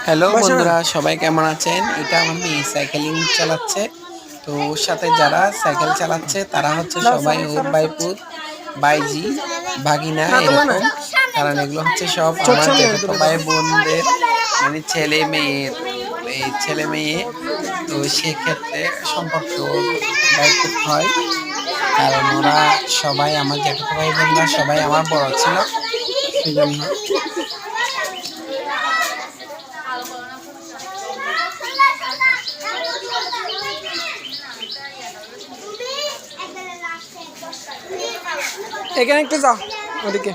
Hello বন্ধুরা, সবাই কেমন আছেন? এটা আমার মেয়ে সাইকেলিং চালাচ্ছে। তো ওর সাথে যারা সাইকেল চালাচ্ছে তারা হচ্ছে সবাই ওর ভাইপুত, ভাইজি, ভাগিনা এরকম। কারণ এগুলো হচ্ছে সব আমার জ্যাঠাতো ভাই বোনদের মানে ছেলে মেয়ের ছেলে মেয়ে। তো সেক্ষেত্রে সম্পর্ক ভাইপুত হয়। কারণ ওরা সবাই আমার জ্যাঠাতো ভাই বোনরা সবাই আমার বড় ছিল, সেই জন্য। এখানে একটু যাও ওদিকে।